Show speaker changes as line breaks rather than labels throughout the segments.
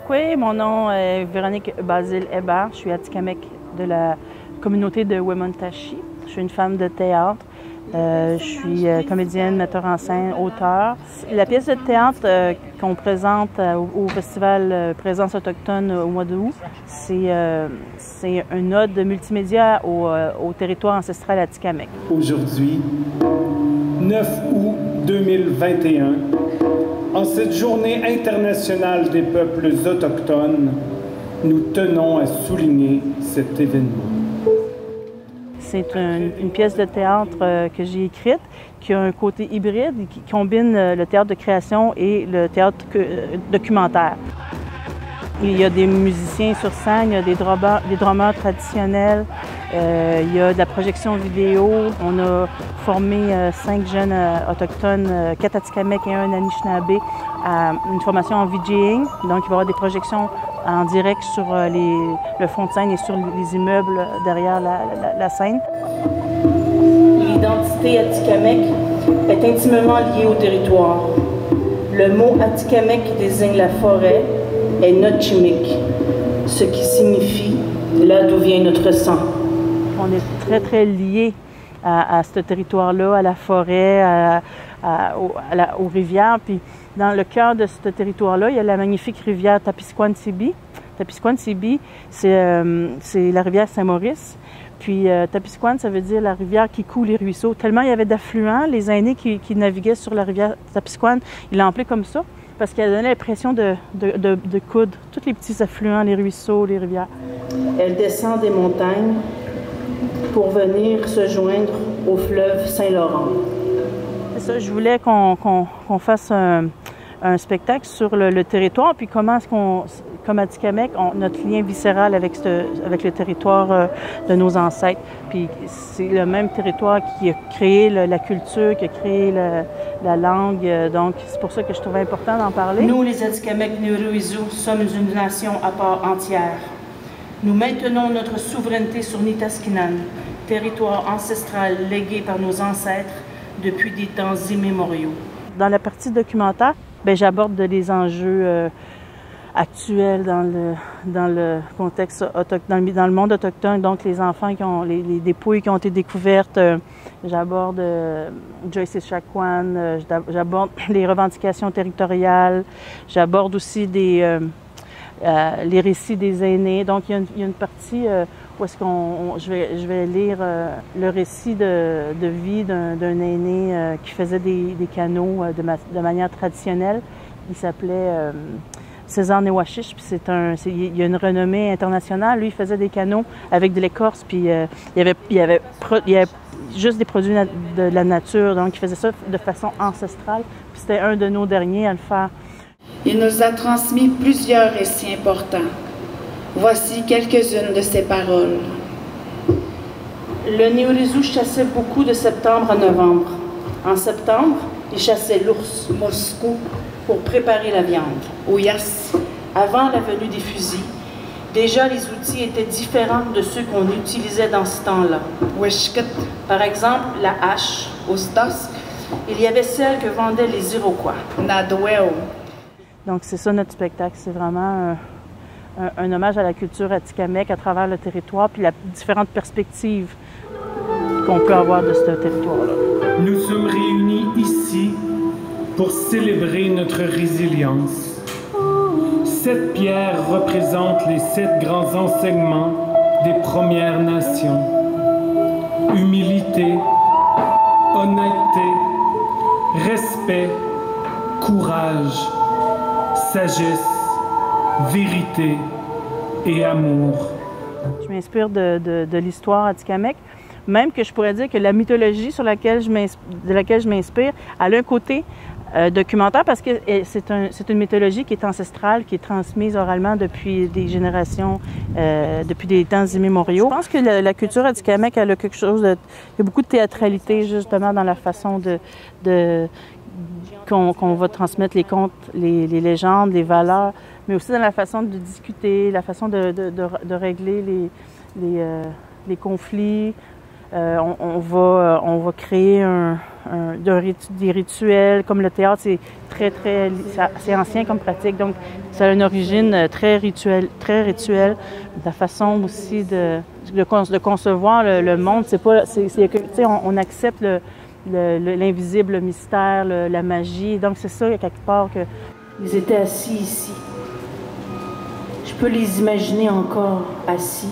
Oui, mon nom est Véronique Basile Hébert. Je suis atikamekw de la communauté de Wemotaci. Je suis une femme de théâtre. Je suis comédienne, metteur en scène, auteur. La pièce de théâtre qu'on présente au festival Présence autochtone au mois d'août, c'est une ode multimédia au territoire ancestral atikamekw.
Aujourd'hui, 9 août 2021, en cette journée internationale des peuples autochtones, nous tenons à souligner cet événement.
C'est une pièce de théâtre que j'ai écrite, qui a un côté hybride, qui combine le théâtre de création et le théâtre documentaire. Il y a des musiciens sur scène, il y a des drummers traditionnels, il y a de la projection vidéo. On a formé 5 jeunes autochtones, 4 atikamekw et 1 Anishinaabe, à une formation en VJing. Donc, il va y avoir des projections en direct sur le fond de scène et sur les immeubles derrière la scène.
L'identité atikamekw est intimement liée au territoire. Le mot atikamekw désigne la forêt est Notchimik, ce qui signifie là d'où vient notre sang.
On est très, très liés à ce territoire-là, à la forêt, aux rivières. Puis dans le cœur de ce territoire-là, il y a la magnifique rivière Tepiscouancibi. Tepiscouancibi, c'est la rivière Saint-Maurice. Puis Tepiscouan, ça veut dire la rivière qui coule les ruisseaux. Tellement il y avait d'affluents, les aînés qui naviguaient sur la rivière Tepiscouan, ils l'ont appelée comme ça, parce qu'elle donnait l'impression de coudre tous les petits affluents, les ruisseaux, les rivières.
Elle descend des montagnes pour venir se joindre au fleuve Saint-Laurent.
C'est ça, je voulais qu'on fasse un spectacle sur le territoire, puis comment est-ce qu'on, comme atikamekw, notre lien viscéral avec le territoire de nos ancêtres. Puis c'est le même territoire qui a créé la culture, qui a créé la langue. Donc c'est pour ça que je trouvais important d'en parler.
Nous, les Atikamekw Niuruizu, sommes une nation à part entière. Nous maintenons notre souveraineté sur Nitaskinan, territoire ancestral légué par nos ancêtres depuis des temps immémoriaux.
Dans la partie documentaire, j'aborde les enjeux actuels dans le contexte autochtone, dans le monde autochtone, donc les enfants les dépouilles qui ont été découvertes. J'aborde Joyce Echaquan, j'aborde les revendications territoriales, j'aborde aussi les récits des aînés. Donc il y a une partie où est-ce je vais lire le récit de vie d'un aîné qui faisait des canots de manière traditionnelle. Il s'appelait César Newashish, puis il y a une renommée internationale. Lui, il faisait des canots avec de l'écorce, puis il y avait juste des produits de la nature, donc il faisait ça de façon ancestrale. Puis c'était un de nos derniers à le faire.
Il nous a transmis plusieurs récits importants. Voici quelques-unes de ses paroles.
Le Niuruizu chassait beaucoup de septembre à novembre. En septembre, il chassait l'ours, moscou, pour préparer la viande.
Ouyas.
Avant la venue des fusils, déjà les outils étaient différents de ceux qu'on utilisait dans ce temps-là.
Weshkut.
Par exemple, la hache.
Ostosk.
Il y avait celle que vendaient les Iroquois.
Nadweo.
Donc c'est ça notre spectacle, c'est vraiment un hommage à la culture atikamekw à travers le territoire, puis les différentes perspectives qu'on peut avoir de ce territoire-là.
Nous sommes réunis ici pour célébrer notre résilience. Cette pierre représente les 7 grands enseignements des Premières Nations. Humilité, honnêteté, respect, courage, sagesse, vérité et amour.
Je m'inspire de l'histoire atikamekw, même que je pourrais dire que la mythologie de laquelle je m'inspire, elle a un côté documentaire parce que c'est une mythologie qui est ancestrale, qui est transmise oralement depuis des générations, depuis des temps immémoriaux. Je pense que la culture atikamekw, elle a quelque chose il y a beaucoup de théâtralité justement dans la façon qu'on va transmettre les contes, les légendes, les valeurs, mais aussi dans la façon de discuter, la façon de régler les conflits, On va créer des rituels, comme le théâtre, c'est ancien comme pratique, donc ça a une origine très rituelle. La façon aussi de concevoir le monde, on accepte l'invisible, le mystère, la magie, donc c'est ça quelque part que...
Ils étaient assis ici. Je peux les imaginer encore assis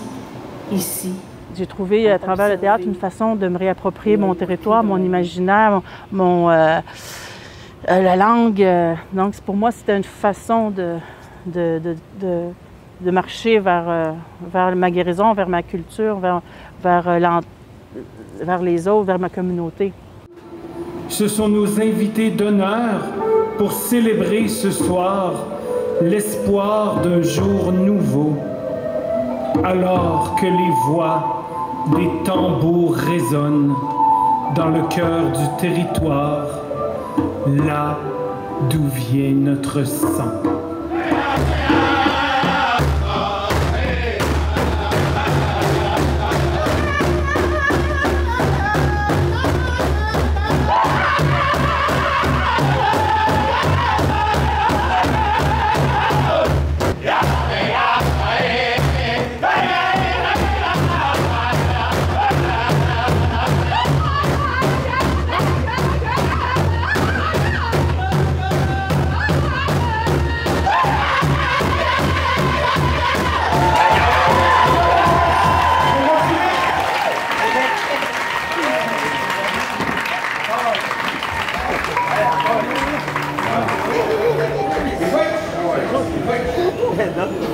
ici.
J'ai trouvé à travers le théâtre une façon de me réapproprier mon territoire, mon imaginaire, la langue. Donc pour moi, c'était une façon de marcher vers ma guérison, vers ma culture, vers les autres, vers ma communauté.
Ce sont nos invités d'honneur pour célébrer ce soir l'espoir d'un jour nouveau, alors que les voix des tambours résonnent dans le cœur du territoire, là d'où vient notre sang.
No.